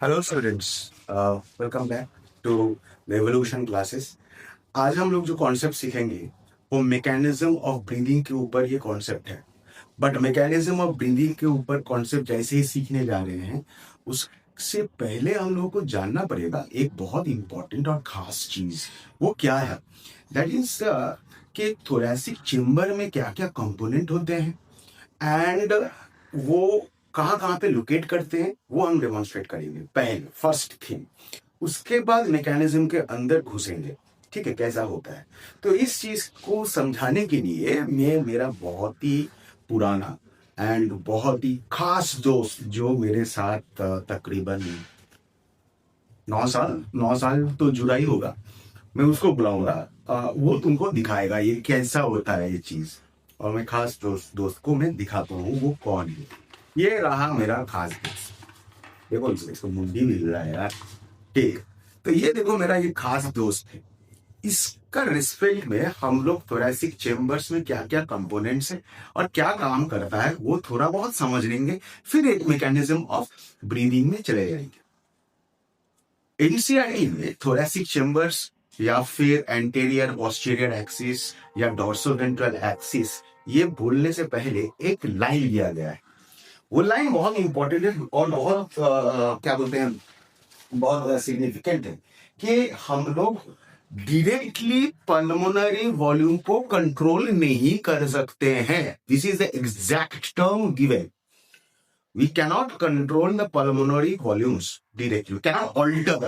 Hello students, welcome back to the evolution classes. आज हम लोग जो कॉन्सेप्ट सीखेंगे वो मैकेनिज्म ऑफ ब्रीदिंग के ऊपर ये कॉन्सेप्ट है। बट मैकेनिज्म ऑफ ब्रीदिंग के ऊपर कॉन्सेप्ट जैसे ही सीखने जा रहे हैं, उससे पहले हम लोग को जानना पड़ेगा एक बहुत इंपॉर्टेंट और खास चीज। वो क्या है? दैट इज कि थोरैसिक चेम्बर में क्या क्या कंपोनेंट होते हैं एंड वो कहाँ कहाँ पे लोकेट करते हैं, वो हम डेमोन्स्ट्रेट करेंगे पहले, फर्स्ट थिंग। उसके बाद मैकेनिज्म के अंदर घुसेंगे, ठीक है, कैसा होता है। तो इस चीज को समझाने के लिए मैं मेरा बहुत ही पुराना एंड बहुत ही खास दोस्त जो मेरे साथ तकरीबन 9 साल तो जुड़ा ही होगा, मैं उसको बुलाऊंगा। वो तुमको दिखाएगा ये कैसा होता है ये चीज। और मैं खास दोस्त को मैं दिखाता हूँ वो कौन है। ये रहा मेरा खास दोस्त। देखो इसको मुंडी भी हिल रहा है यार। ठीक, तो ये देखो मेरा ये खास दोस्त है। इसका रिस्पेक्ट में हम लोग थोरैसिक चेम्बर्स में क्या क्या कंपोनेंट्स है और क्या काम करता है वो थोड़ा बहुत समझ लेंगे, फिर एक मैकेनिज्म ऑफ ब्रीदिंग में चले जाएंगे। एनसीईआरटी में थोरैसिक चेम्बर्स या फिर एंटीरियर पोस्टीरियर एक्सिस या डोर्सोवेंट्रल एक्सिस, ये बोलने से पहले एक लाइन दिया गया है। वो लाइन बहुत इंपॉर्टेंट है और बहुत क्या बोलते हैं, बहुत सिग्निफिकेंट है कि हम लोग डायरेक्टली पल्मोनरी वॉल्यूम को कंट्रोल नहीं कर सकते हैं। This is the exact term given. We cannot control the pulmonary volumes directly. We cannot alter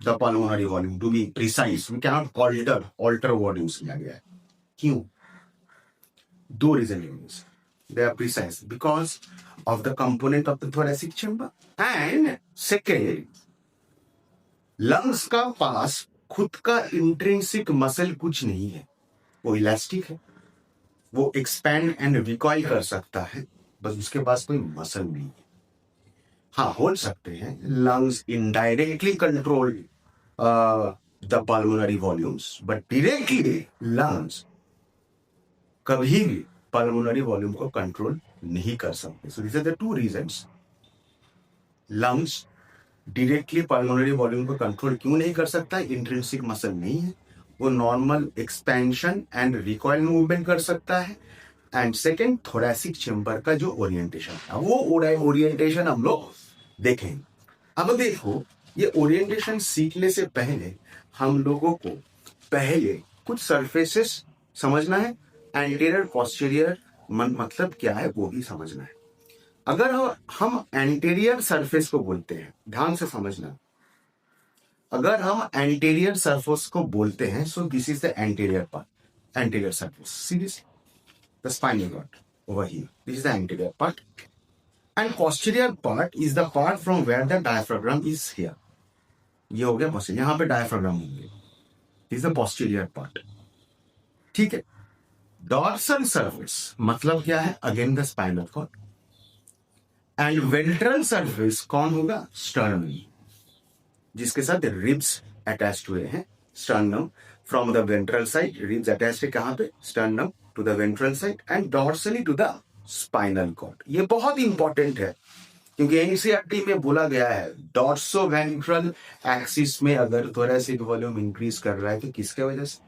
the pulmonary volume. To be precise, we cannot alter volumes लिया गया है। क्यों? दो रीजन है। They are precise because of the component of the thoracic chamber and second, lungs का पास खुद का intrinsic muscle कुछ नहीं है। वो इलास्टिक है, वो एक्सपैंड एंड रिकॉइल कर सकता है, बस उसके पास कोई मसल नहीं है। हाँ, बोल सकते हैं lungs indirectly control the pulmonary volumes, but directly lungs कभी भी पल्मोनरी वॉल्यूम को कंट्रोल नहीं कर सकते। So this are the two reasons. Lungs directly pulmonary volume को कंट्रोल क्यों नहीं कर सकता? इंट्रिंसिक मसल नहीं है, वो normal expansion and recoil movement कर सकता है। एंड सेकेंड, थोरैसिक चेम्बर का जो ओरिएंटेशन है वो ओरिएंटेशन हम लोग देखेंगे। अब देखो, ये ओरिएंटेशन सीखने से पहले हम लोगों को पहले कुछ सरफेसेस समझना है। एंटीरियर पोस्टीरियर मतलब क्या है वो भी समझना है। अगर हम एंटीरियर सरफेस को बोलते हैं, ध्यान से समझना, अगर हम एंटीरियर सरफेस को बोलते हैं, सो this is the anterior part, anterior surface, seriously the spinal cord over here. This is the anterior part. And posterior part is the part from where the diaphragm is here. ये हो गया posterior, यहाँ पे diaphragm होंगे। This is the posterior part. ठीक है। Dorsal surface मतलब क्या है? Again the spinal cord. And ventral surface कौन होगा? Sternum, जिसके साथ ribs attached हुए हैं। Sternum from the ventral side, ribs attached है कहाँ पे? Sternum to the ventral side and dorsally to the spinal cord. ये बहुत इंपॉर्टेंट है क्योंकि एनसीईआरटी में बोला गया है डॉर्सोवेंट्रल एक्सिस में अगर थोरैसिक वॉल्यूम इंक्रीज कर रहा है तो किसके वजह से?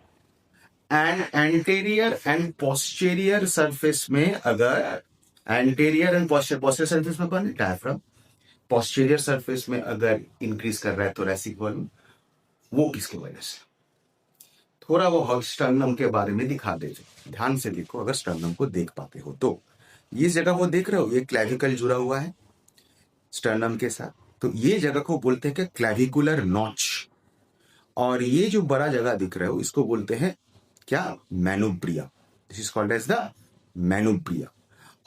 And anterior and posterior surface में अगर एंटीरियर एंड पोस्टीरियर सरफेस में कौन है? डायफ्राम। पोस्टीरियर सरफेस में अगर इंक्रीज कर रहा है थोरैसिक वॉल्यूम, वो किसकी वजह से? थोड़ा वो स्टर्नम के बारे में दिखा देते, ध्यान से देखो अगर स्टर्नम को देख पाते हो तो। ये जगह वो देख रहे हो, ये क्लैविकल जुड़ा हुआ है स्टर्नम के साथ, तो ये जगह को बोलते हैं कि क्लैविकुलर नॉच। और ये जो बड़ा जगह दिख रहे हो इसको बोलते हैं क्या? मैनोब्रिया। This is called as the मैनोब्रिया।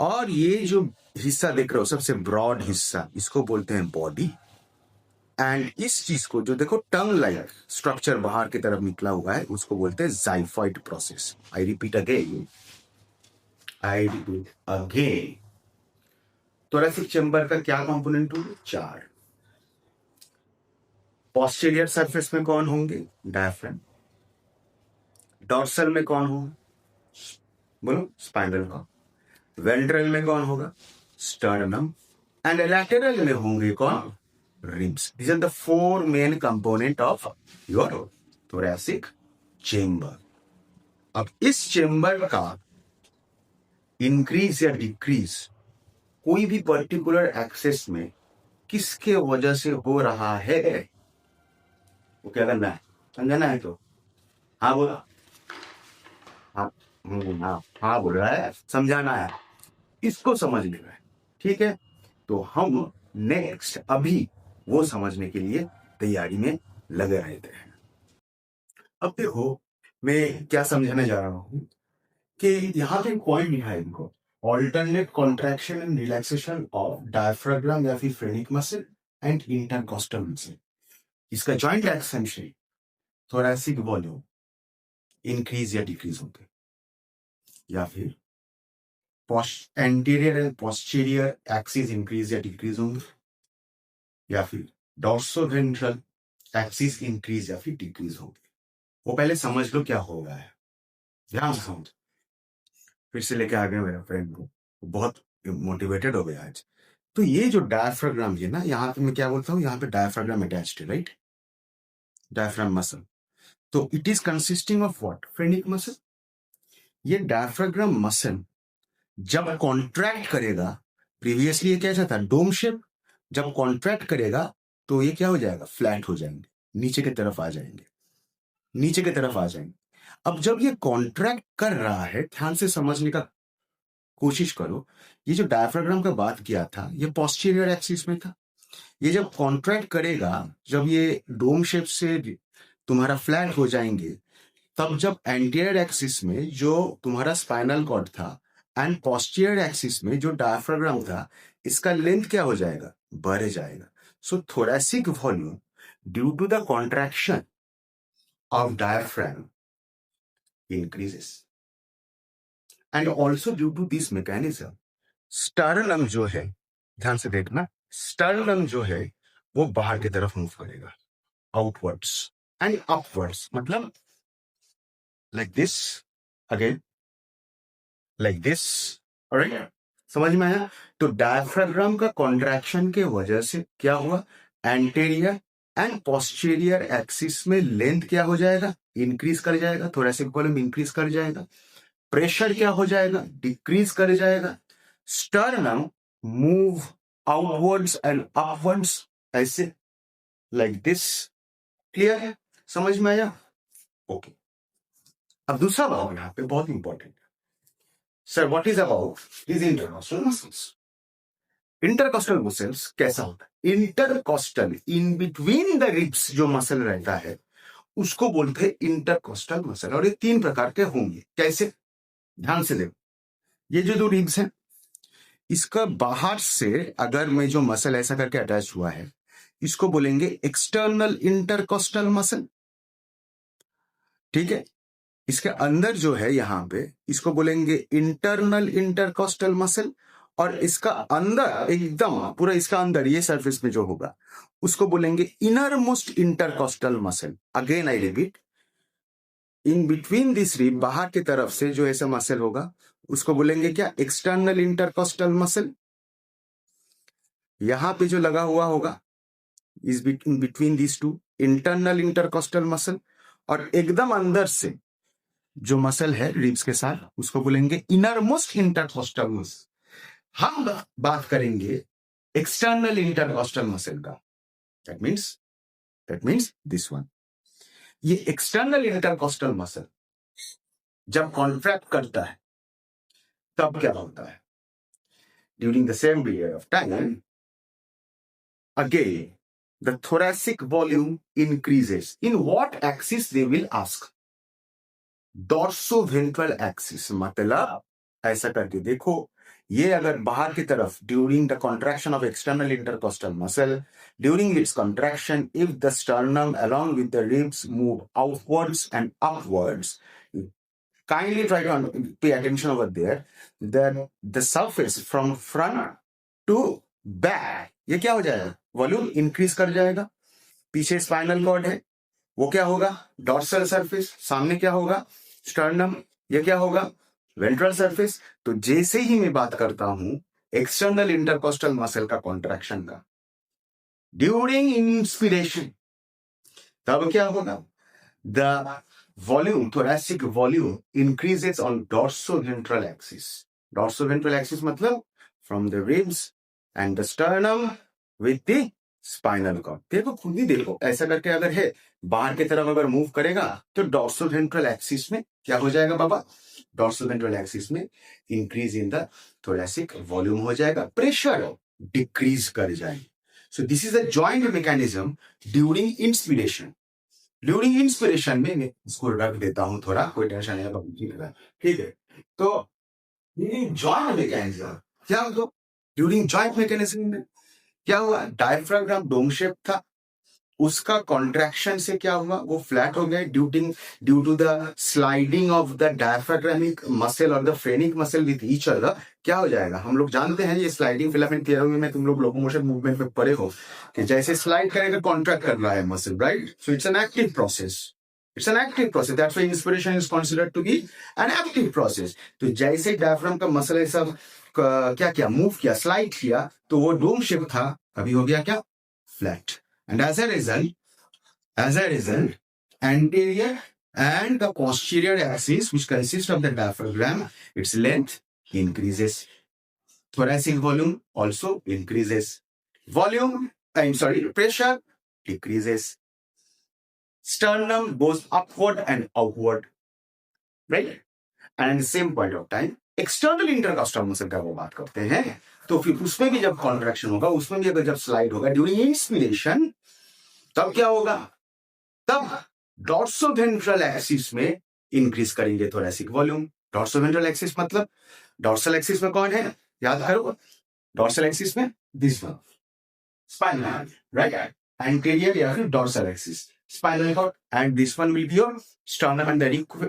और ये जो हिस्सा देख रहे हो सबसे ब्रॉड हिस्सा, इसको बोलते हैं बॉडी। एंड इस चीज को जो देखो टंग लाइक स्ट्रक्चर बाहर की तरफ निकला हुआ है, उसको बोलते हैं xiphoid process. I repeat again, thoracic chamber का क्या कंपोनेंट होंगे? 4। पोस्टीरियर सरफेस में कौन होंगे? डायफ्राम। डॉर्सल में कौन होगा? बोलो, स्पाइनल कॉर्ड। वेंट्रल में कौन होगा? स्टर्नम। एंड लैटेरल में होंगे कौन? ribs. These are the four main component of your thoracic chamber. अब इस चेम्बर का इंक्रीज या डिक्रीज कोई भी पर्टिकुलर एक्सेस में किसके वजह से हो रहा है, वो क्या करना है, समझना है तो हाँ बोला, हाँ हाँ बोल रहा है, समझाना है, इसको समझ लेना है, ठीक है। तो हम नेक्स्ट अभी वो समझने के लिए तैयारी में लगे रहते हैं। अब देखो मैं क्या समझाने जा रहा हूं कि यहाँ पे पॉइंट लिखा है इनको, alternate contraction and relaxation of diaphragm या फिर phrenic muscle and intercostal muscle. इसका जॉइंट एक्शन से थोरैसिक वॉल्यूम इंक्रीज या डिक्रीज होते, या फिर anterior and posterior axis increase या डिक्रीज होंगे, या फिर डॉर्सोवेंट्रल एक्सिस इंक्रीज या फिर डिक्रीज होंगे। वो पहले समझ लो क्या हो रहा है, ध्यान से समझ। फिर से लेके आ गए मेरा फ्रेंड को, बहुत मोटिवेटेड हो गया आज। तो ये जो डायफ्राग्राम है ना, यहाँ पे मैं क्या बोलता हूँ, यहाँ पे डायफ्राग्राम अटैच्ड है, राइट, डायफ्राम मसल। तो it is consisting of what, phrenic muscle. ये डायफ्राग्राम मसल जब कॉन्ट्रैक्ट करेगा, प्रीवियसली ये कैसा था, डोम शेप, जब कॉन्ट्रैक्ट करेगा तो ये क्या हो जाएगा, फ्लैट हो जाएंगे, नीचे की तरफ आ जाएंगे, नीचे की तरफ आ जाएंगे। अब जब ये कॉन्ट्रैक्ट कर रहा है, ध्यान से समझने का कोशिश करो, ये जो डायफ्राग्राम का बात किया था ये पोस्टीरियर एक्सिस में था, ये जब कॉन्ट्रैक्ट करेगा, जब ये डोम शेप से तुम्हारा फ्लैट हो जाएंगे, तब जब एंटीरियर एक्सिस में जो तुम्हारा स्पाइनल कॉर्ड था एंड पोस्टीरियर एक्सिस में जो डायफ्राग्राम था, इसका लेंथ क्या हो जाएगा, बढ़ जाएगा। So thoracic volume due to the contraction of diaphragm increases, and also due to this mechanism sternum जो है, ध्यान से देखना, स्टर्नम जो है वो बाहर की तरफ मूव करेगा, आउटवर्ड्स एंड अपवर्ड्स, मतलब like this, again like this, alright, समझ में आया। तो डायफ्राग्राम का कॉन्ट्रैक्शन के वजह से क्या हुआ, एंटीरियर एंड पोस्टीरियर एक्सिस में लेंथ क्या हो जाएगा, इंक्रीज कर जाएगा, थोरैसिक वॉल्यूम इंक्रीज कर जाएगा, प्रेशर क्या हो जाएगा, डिक्रीज कर जाएगा, sternum move outwards and upwards, ऐसे लाइक दिस, क्लियर है, समझ में आया, ओके। अब दूसरा भाव यहाँ पे बहुत important, sir what is about this intercostal muscles. Intercostal muscles कैसा होता है, intercostal, in between the ribs जो मसल रहता है उसको बोलते हैं इंटरकॉस्टल मसल, और ये तीन प्रकार के होंगे, कैसे, ध्यान से देखो, ये जो दो रिब्स हैं, इसका बाहर से अगर मैं जो मसल ऐसा करके अटैच हुआ है, इसको बोलेंगे एक्सटर्नल इंटरकॉस्टल मसल, ठीक है। इसके अंदर जो है यहां पे, इसको बोलेंगे इंटरनल इंटरकॉस्टल मसल, और इसका अंदर एकदम पूरा इसका अंदर ये सरफेस में जो होगा उसको बोलेंगे inner most intercostal muscle. Again I repeat, in between this rib, बाहर की तरफ से जो ऐसा मसल होगा उसको बोलेंगे क्या, एक्सटर्नल इंटरकॉस्टल मसल। यहां पे जो लगा हुआ होगा is between this two, internal intercostal muscle, और एकदम अंदर से जो मसल है रिब्स के साथ उसको बोलेंगे इनर मोस्ट इंटरकॉस्टल मसल। हम बात करेंगे एक्सटर्नल इंटरकॉस्टल मसल का, दैट मीन्स दिस वन। ये एक्सटर्नल इंटरकॉस्टल मसल जब कॉन्ट्रैक्ट करता है तब क्या होता है, during the same period of time again the thoracic volume increases. In what axis they will ask, dorsoventral axis, मतलब ऐसा करके देखो, ये अगर बाहर की तरफ during the contraction of external intercostal muscle, during its contraction, if the sternum along with the ribs move outwards and upwards, kindly try to pay attention over there, then the surface from front to back, ये क्या हो जाएगा, volume increase कर जाएगा। पीछे spinal cord है, वो क्या होगा, डॉर्सल सरफेस, सामने क्या होगा, स्टर्नम, ये क्या होगा, वेंट्रल सरफेस। तो जैसे ही मैं बात करता हूं एक्सटर्नल इंटरकॉस्टल मसल का कॉन्ट्रैक्शन का, ड्यूरिंग इंस्पिरेशन तब क्या होगा, the volume thoracic volume increases on dorsoventral axis. Dorsoventral axis मतलब from the ribs and the sternum with the spinal cord. देखो खुद ही देखो, ऐसा करके अगर है बाहर की तरफ अगर मूव करेगा तो डॉर्सोवेंट्रल एक्सिस में क्या हो जाएगा बाबा, डॉर्सोवेंट्रल एक्सिस में increase in the thoracic volume हो जाएगा, प्रेशर डिक्रीज कर जाएगी। सो this is a joint mechanism during inspiration. During inspiration में मैं इसको रख देता हूं थोड़ा, कोई टेंशन नहीं, ठीक है। तो ड्यूरिंग जॉइंट मैकेनिज्म क्या होगा, ड्यूरिंग जॉइंट मैकेनिज्म में क्या हुआ, डायफ्राम डोम शेप था, उसका कॉन्ट्रैक्शन से क्या हुआ, वो फ्लैट हो गया due to the sliding of the diaphragmatic muscle और the phrenic muscle with each other. क्या हो जाएगा, हम लोग जानते हैं ये स्लाइडिंग फिलामेंट थियरम में तुम लोग लोकोमोशन मूवमेंट में पढ़े हो कि जैसे स्लाइड करेगा कॉन्ट्रैक्ट कर रहा है muscle, right. So it's an active process, it's an active process, that's why inspiration is considered to be an active process. तो जैसे डायफ्राम का मसल ऐसा क्या किया, मूव किया, स्लाइड किया, तो वो डोम शेप था, अभी हो गया क्या, flat. And as a result, anterior and the posterior axis, which consists of the diaphragm, its length increases. Thoracic volume also increases. Pressure decreases. Sternum goes upward and outward, right? And at the same point of time, external intercostal muscle का वो बात करते हैं, तो फिर उसमें भी जब कॉन्ट्रैक्शन होगा, उसमें भी अगर जब स्लाइड होगा ड्यूरिंग इंस्पिरेशन, तब क्या होगा, तब डॉर्सोवेंट्रल एक्सिस में इंक्रीज करेंगे थोरैसिक वॉल्यूम। डॉर्सोवेंट्रल एक्सिस मतलब, डॉर्सल एक्सिस में कौन है, याद करो, डॉर्सल एक्सिस में this one spinal, right, anterior या फिर dorsal axis spinal cord, and this one will be your sternum and the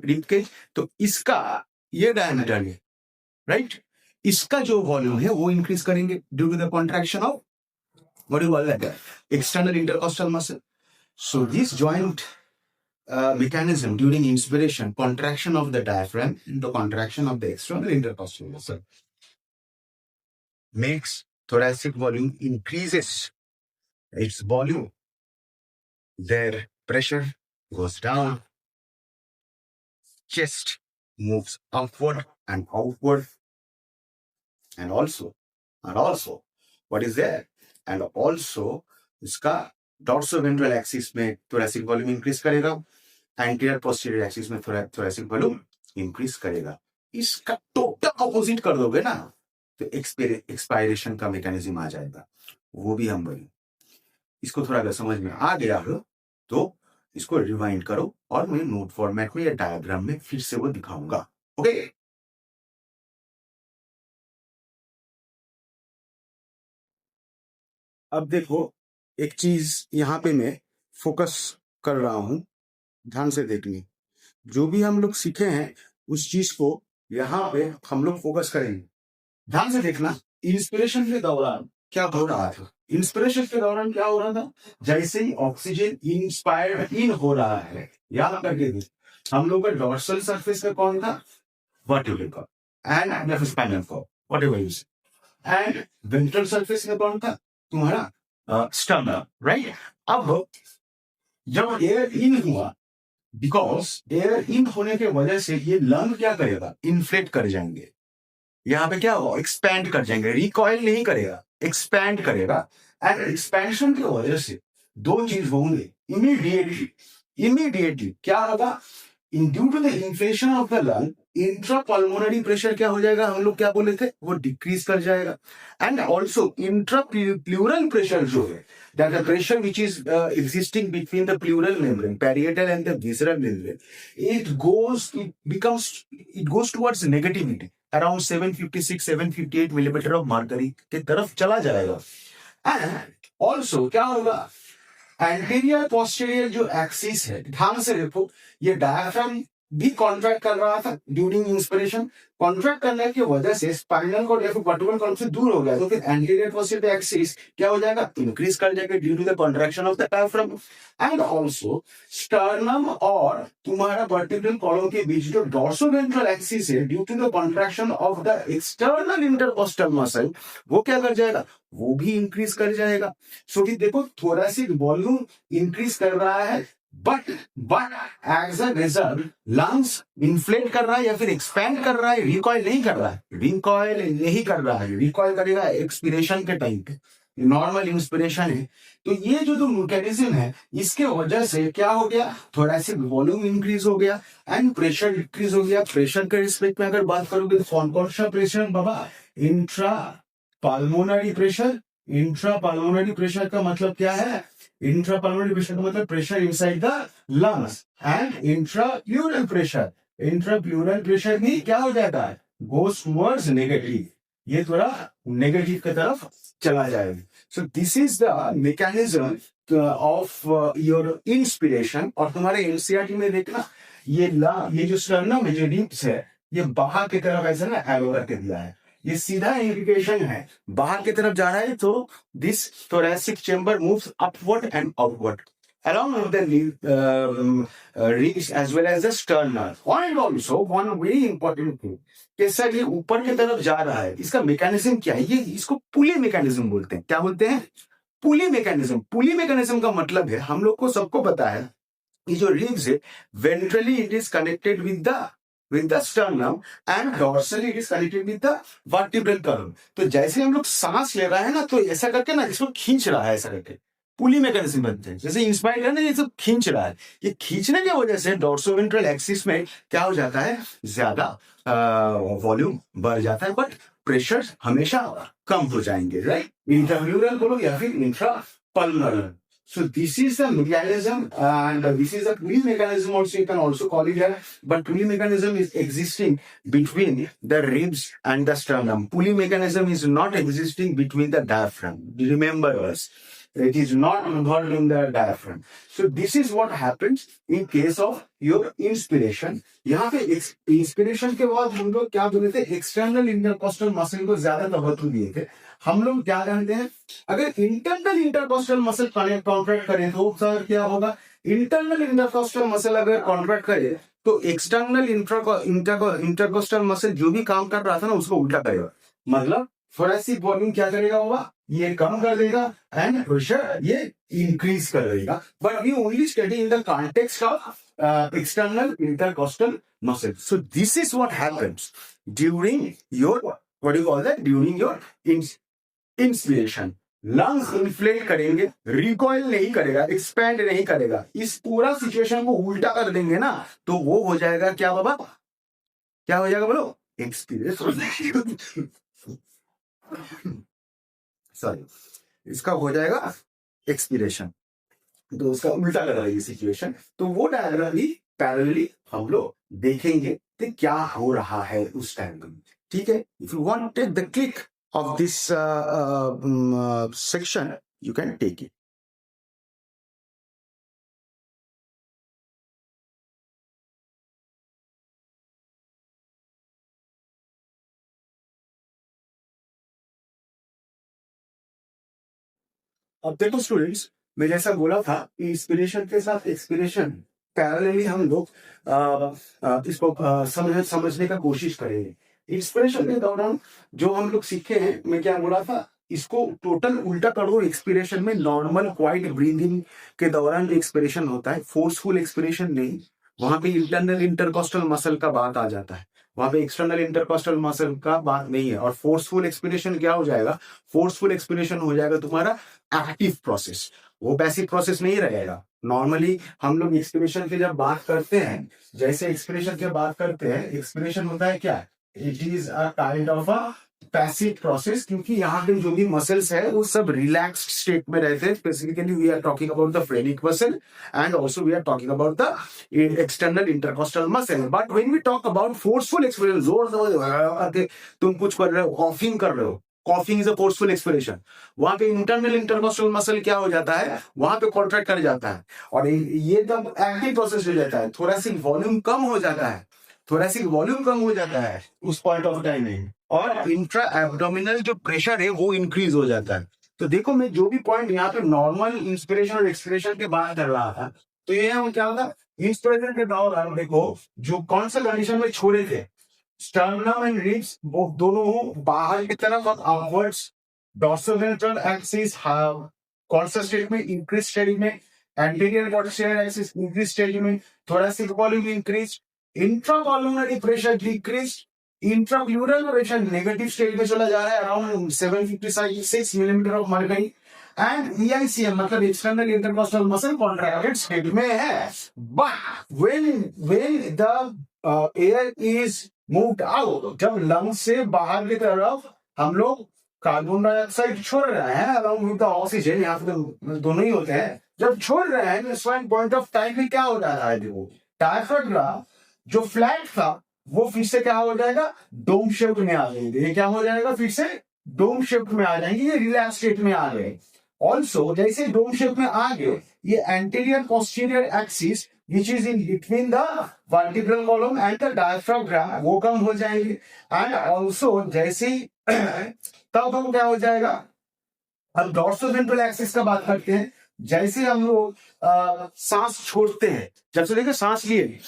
rib cage. तो इसका ये डायमीटर है, राइट, इसका जो वॉल्यूम है वो इंक्रीज करेंगे due to the contraction of what do you call that, external intercostal muscle. So this joint mechanism during inspiration, contraction of the diaphragm and the contraction of the external intercostal muscle makes thoracic volume increases its volume, their pressure goes down, chest moves upward and outward, and also what is there, and also इसका डॉर्सोवेंट्रल axis में thoracic volume increase करेगा, anterior posterior axis में thoracic volume increase करेगा। इसका total opposite कर दोगे ना तो एक्सपायरेशन का मैकेनिज्म आ जाएगा, वो भी हम बोलेंगे। इसको थोड़ा अगर समझ में आ गया हो तो इसको रिवाइंड करो और मैं नोट फॉर्मेट में या डायग्राम में फिर से वो दिखाऊंगा, ओके। अब देखो एक चीज यहां पे मैं फोकस कर रहा हूं, ध्यान से देखनी, जो भी हम लोग सीखे हैं उस चीज को यहाँ पे हम लोग फोकस करेंगे, ध्यान से देखना। इंस्पिरेशन के दौरान क्या हो रहा था, इंस्पिरेशन के दौरान क्या हो रहा था, जैसे ही ऑक्सीजन इंस्पायर्ड इन हो रहा है, याद करके हम लोग का डॉर्सल सरफेस का कौन था, vertebral cord and spinal cord, whatever you say, and ventral surface का कौन था, तुम्हारा स्टर्नम, राइट। अब जब एयर इन हुआ, बिकॉज एयर इन होने के वजह से ये लंग क्या करेगा, इन्फ्लेट कर जाएंगे, यहाँ पे क्या होगा, एक्सपैंड कर जाएंगे, रिकॉइल नहीं करेगा, एक्सपैंड करेगा, एंड एक्सपेंशन की वजह से दो चीज होंगे इमीडिएटली क्या होगा, in due to the inflation of the lung, intrapulmonary pressure क्या हो जाएगा, हम लोग क्या बोले थे, वो डिक्रीज कर जाएगा, एंड ऑल्सो इंट्राप्लूरल प्रेशर जो है, that the pressure which is existing between the pleural membrane, parietal and the visceral membrane, it goes towards negativity around 756 758 millimeter of mercury के तरफ चला जाएगा। एंड ऑल्सो क्या होगा, एंटीरियर पोस्टीरियर जो एक्सिस है, ध्यान से देखो, ये डायफ्राम भी कॉन्ट्रैक्ट कर रहा था ड्यूरिंग इंस्पिरेशन। कॉन्ट्रैक्ट करने की वजह से स्पाइनल कॉर्ड या फिर वर्टिब्रल कॉलम से दूर हो गया, तो फिर एंटीरियर पोस्टीरियर एक्सिस क्या हो जाएगा, इंक्रीज कर जाएगा due to the contraction of the diaphragm. And also sternum और तुम्हारा वर्टिब्रल कॉलम के बीच जो डॉर्सोवेंट्रल एक्सिस है, due to the contraction of the external intercostal muscle, वो क्या कर जाएगा, वो भी इंक्रीज कर जाएगा। सो कि देखो थोरेसिक वॉल्यूम इंक्रीज कर रहा है, but as a result lungs inflate कर रहा है या फिर एक्सपैंड कर रहा है, रिकॉइल नहीं कर रहा है। रिकॉइल नहीं कर रहा है, रिकॉइल करेगा एक्सपिरेशन के टाइम पे, नॉर्मल इंस्पिरेशन है। तो ये जो मैकेनिज्म है, इसके वजह से क्या हो गया, थोरेसिक वॉल्यूम इंक्रीज हो गया एंड प्रेशर डिक्रीज हो गया। प्रेशर के रिस्पेक्ट में अगर बात करोगे तो कौन सा प्रेशर बाबा, इंट्रा पाल्मोनरी प्रेशर। इंट्रा पाल्मोनरी प्रेशर का मतलब क्या है, इंट्रा पाल्मोनरी प्रेशर का मतलब pressure inside the lungs. And intra plural pressure, intra plural pressure भी क्या हो जाता है, गोस टुवर्ड्स नेगेटिव, ये थोड़ा नेगेटिव की तरफ चला जाएगा। सो this is the mechanism of your inspiration. और तुम्हारे एनसीईआरटी में देखना, ये जो स्टर्नम है, जो रिब्स है, ये बाहर की तरफ ऐसा ना एरो करके दिया है, ये सीधा इंडिकेशन है बाहर की तरफ जा रहा है। तो this thoracic chamber moves upward and outward along with the ribs as well as the sternum. And also one very important thing, कैसा ये ऊपर की तरफ जा रहा है, इसका मैकेनिज्म क्या है, ये इसको पुली मैकेनिज्म बोलते हैं। क्या बोलते हैं, पुली मैकेनिज्म। पुली मैकेनिज्म का मतलब है, हम लोग को सबको पता है, ये जो रिब्स है ventrally it is connected with the sternum and dorsally it is connected with the vertebral column। तो जैसे हम लोग सांस ले रहा है ना, तो ऐसा करके ना इसको खींच रहा है, ऐसा करके पुली मैकेनिज्म बनते हैं। जैसे इंस्पायर है ना, ये सब खींच रहा है, ये खींचने की वजह से डोर्सोवेंट्रल एक्सिस में क्या हो जाता है, ज्यादा वॉल्यूम बढ़ जाता है, बट प्रेशर हमेशा कम हो जाएंगे, राइट। इंट्राम्यूरल बोलो या फिर intra पल्मोनल। So this is the mechanism, and this is a pulley mechanism also, you can also call it that, but pulley mechanism is existing between the ribs and the sternum. Pulley mechanism is not existing between the diaphragm. Remember us, it is not involved in the diaphragm. So this is what happens in case of your inspiration. यहाँ पे inspiration के बाद हम लोग क्या बोले थे, external intercostal muscle को ज्यादा तवज्जो दिए थे। हम लोग क्या जानते हैं, अगर इंटरनल इंटरकोस्टल मसल कॉन्ट्रैक्ट करें तो सर क्या होगा, इंटरनल इंटरकोस्टल मसल अगर कॉन्ट्रैक्ट करे तो एक्सटर्नल इंटरकोस्टल मसल जो भी काम कर रहा था ना, उसको उल्टा करेगा। मतलब थोरेसिक वॉल्यूम क्या करेगा होगा, ये कम कर देगा एंड प्रेशर ये इंक्रीज कर देगा। But we only study in the context of external intercostal muscle. So this is what happens during your, what you call that, during your inspiration. Lungs inflate करेंगे, रिकॉइल नहीं करेगा, expand नहीं करेगा। इस पूरा सिचुएशन को उल्टा कर देंगे ना, तो वो हो जाएगा क्या बाबा, क्या हो जाएगा बोलो, एक्सपीरियंस। सॉरी, इसका हो जाएगा एक्सपीरेशन, तो उसका उल्टा कर रही है सिचुएशन। तो वो डायग्राम भी पैरेलली हम लोग देखेंगे कि क्या हो रहा है उस टाइम में, ठीक है। If you want take the click of this section, you can take it. अब देखो स्टूडेंट्स, मैं जैसा बोला था कि इंस्पिरेशन के साथ एक्सपिरेशन पैरेलली हम लोग इसको समझने का कोशिश करेंगे। इंस्पिरेशन के दौरान जो हम लोग सीखे हैं, मैं क्या बोला था, इसको टोटल उल्टा करो। एक्सपिरेशन में नॉर्मल क्वाइट ब्रीदिंग के दौरान जो एक्सपिरेशन होता है, फोर्सफुल एक्सपिरेशन नहीं, वहां पे इंटरनल इंटरकोस्टल मसल का बात आ जाता है, वहां पे एक्सटर्नल इंटरकोस्टल मसल का बात नहीं है। और फोर्सफुल एक्सपिरेशन क्या हो जाएगा, फोर्सफुल एक्सपिरेशन हो जाएगा तुम्हारा एक्टिव प्रोसेस, वो पैसिव प्रोसेस नहीं रहेगा। नॉर्मली हम लोग एक्सपिरेशन की जब बात करते हैं, जैसे एक्सपिरेशन की बात करते हैं, एक्सपिरेशन होता है क्या, it is a kind of a passive process, क्योंकि यहाँ पे जो भी मसल्स है वो सब रिलैक्स्ड स्टेट में रहते हैं। Specifically we are talking about the phrenic muscle and also we are talking about the external intercostal muscle. But when we talk about forceful experience, जोर से तुम कुछ कर रहे हो, कॉफिंग कर रहे हो, coughing is a forceful expiration. वहां पे इंटरनल इंटरकॉस्टल मसल क्या हो जाता है, वहां पे कॉन्ट्रैक्ट कर जाता है और ये तब एक्टिव प्रोसेस हो जाता है, थोरेसिक वॉल्यूम कम हो जाता है, थोरेसिक वॉल्यूम कम हो जाता है उस पॉइंट ऑफ टाइम में, और इंट्रा एब्डोमिनल जो प्रेशर है वो इंक्रीज हो जाता है। तो देखो मैं जो भी पॉइंट यहाँ पे नॉर्मल इंस्पिरेशन और एक्सपिरेशन के बात कर रहा था, तो ये हम क्या होता इंस्पिरेशन के दौरान देखो जो कौन सा कंडीशन में छोड़े थे, स्टर्नम एंड रिब्स वो दोनों बाहर की तरफ और आउटवर्ड्स, डॉर्सोवेंट्रल एक्सिस कौन सा स्टेज में, इंक्रीज स्टेज में, anterior posterior axis increase stage में, thoracic volume increased, intrapulmonary pressure decrease, intrapleural pressure negative stage में चला जा रहा है around 756 millimetre of mercury, and EICM मतलब external intercostal muscle contracted state में है। But when the air is moved out, जब लंग से बाहर की तरफ हम लोग कार्बन डाइऑक्साइड छोड़ रहे हैं अराउंड विद द ऑक्सीजन, यहाँ पे दोनों ही होते हैं, जब छोड़ रहे हैं इस पॉइंट ऑफ टाइम में क्या हो रहा है, देखो डायफ्राम जो फ्लैट था वो फिर से क्या हो जाएगा, डोम शेप में आ जाएंगे, ये क्या हो जाएगा फिर से डोम शेप में आ जाएंगे, ये रिलैक्स स्टेट में आ गए। ऑल्सो जैसे डोम शेप में आ गए, ये anterior posterior axis which is in between the vertebral column and the diaphragm वो कम हो जाएंगे, एंड ऑल्सो जैसे तब हम क्या हो जाएगा, अब डॉर्सोवेंट्रल एक्सिस का बात करते हैं, जैसे हम लोग सांस छोड़ते हैं, जब से देखो सांस लिए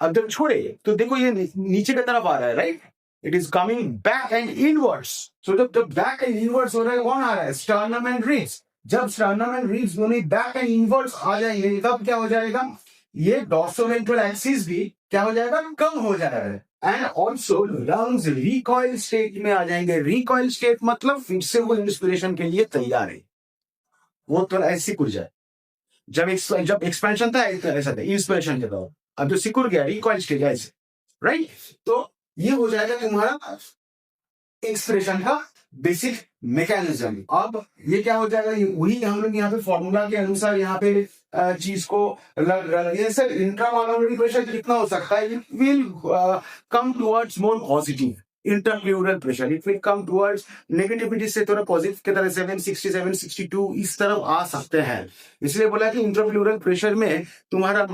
अब जब छोड़े तो देखो ये नीचे की तरफ आ रहा है, right, it is coming back and inwards. So जब बैक एंड इनवर्ड्स हो रहा है, कौन आ रहा है, स्टर्नम एंड रिब्स। जब स्टर्नम एंड रिब्स दोनों बैक एंड इनवर्ड्स आ जाएंगे, तब क्या हो जाएगा, ये डॉर्सोवेंट्रल एक्सिस भी क्या हो जाएगा, कम हो जाएगा, and also lungs recoil state में आ जाएंगे। रिकॉइल स्टेट मतलब फिर से वो इंस्पिरेशन के लिए तैयार है, वो तो ऐसी कुछ है। जब एक्सपेंशन था ऐसा था इंस्पिरेशन के दौरान, अब जो सिकुड़ गया रिकॉइल स्टेज ऐसे, राइट, तो ये हो जाएगा तुम्हारा इंस्पिरेशन का बेसिक मैकेनिज्म। अब ये क्या हो जाएगा, वही हम लोग यहाँ पे फॉर्मूला के अनुसार यहाँ पे चीज को ये सर इंट्रामाइक्रोनरी प्रेशर कितना हो सकता है, it will come towards more positive, interpleural pressure it will come towards negativity से थोड़ा पॉजिटिव की तरह 760 762 इस तरफ आ सकते हैं। इसलिए बोला कि इंटरप्लूरल प्रेशर में तुम्हारा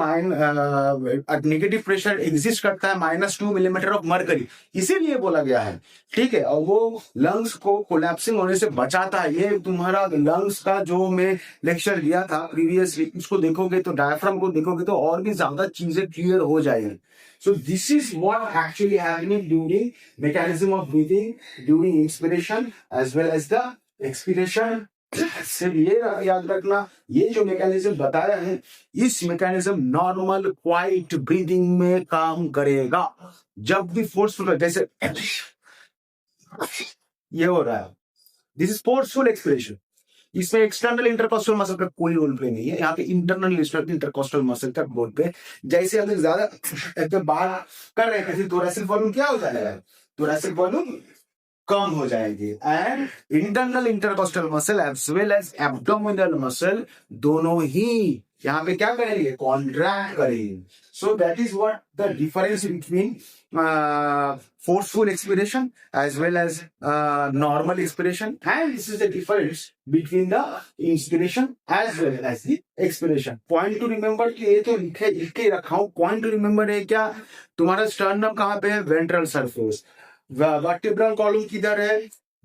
नेगेटिव प्रेशर एग्जिस्ट करता है -2 मिलीमीटर ऑफ मरकरी, इसीलिए बोला गया है, ठीक है, और वो लंग्स को कोलैप्सिंग होने से बचाता है। ये तुम्हारा लंग्स का जो मैं लेक्चर लिया था प्रीवियसली, उसको देखोगे तो डायफ्राम को देखोगे तो और भी ज्यादा चीजें क्लियर हो जाएंगी। So this is what actually happening during mechanism of breathing during inspiration as well as the expiration। सिर्फ ये याद रखना, ये जो मैकेनिज्म बताया है, इस मैकेनिज्म नॉर्मल क्वाइट ब्रीदिंग में काम करेगा। जब भी फोर्सफुल जैसे ये हो रहा है, दिस इज फोर्सफुल एक्सपिरेशन, इसमें एक्सटर्नल इंटरकॉस्टल मसल का कोई रोल प्ले नहीं है, यहाँ पे इंटरनल इंटरकॉस्टल मसल का रोल पे। जैसे अगर ज्यादा एकदम बाहर कर रहे हैं, थोरेसिक वॉल्यूम क्या हो जाएगा, थोरेसिक वॉल्यूम कम हो जाएगी, and internal intercostal muscle as well as abdominal muscle दोनों ही यहाँ पे क्या करेंगे, कॉन्ट्रैक्ट करेंगे। So that is what the difference between forceful expiration as well as normal expiration, and this is the difference between the inspiration as well as the expiration। Point to remember कि ये तो लिख के रखा हूँ, point to remember है क्या, तुम्हारा sternum कहाँ पे है, ventral surface, vertebral column किधर है,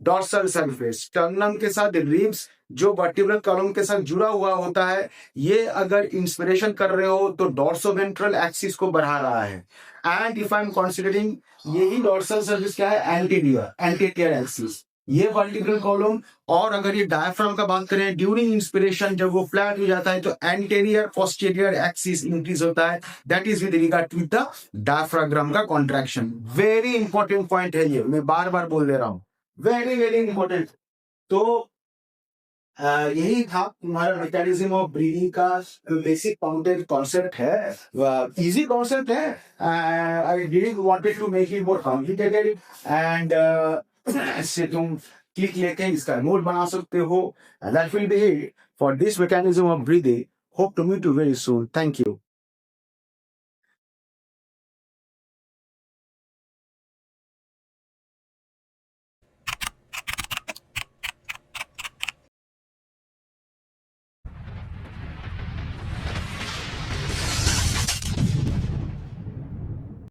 डॉर्सल सरफेस, स्टर्नम के साथ रिब्स जो वर्टिब्रल कॉलम के साथ जुड़ा हुआ होता है, ये अगर इंस्पिरेशन कर रहे हो तो डॉर्सोवेंट्रल एक्सिस को बढ़ा रहा है, and if I am considering यही डॉर्सल सरफेस क्या है, एंटीरियर एक्सिस, ये वर्टिब्रल कॉलम, और अगर ये डायफ्राम का बात करें ड्यूरिंग इंस्पिरेशन जब वो फ्लैट हो जाता है तो एंटीरियर पोस्टीरियर एक्सिस इंक्रीज होता है, that is with regard to the diaphragm का कॉन्ट्रैक्शन। वेरी इंपॉर्टेंट पॉइंट है ये, मैं बार बार बोल दे रहा हूं, वेरी वेरी इंपॉर्टेंट। तो यही था तुम्हारा मैकेनिज्म ऑफ ब्रीदिंग का बेसिक फाउंडेशन कॉन्सेप्ट है, इजी कॉन्सेप्ट है, I didn't wanted to make it more complicated, and इससे तुम क्लिक लेके इसका नोट बना सकते हो, that will be it for this mechanism of breathing. Hope to meet you very soon, thank you.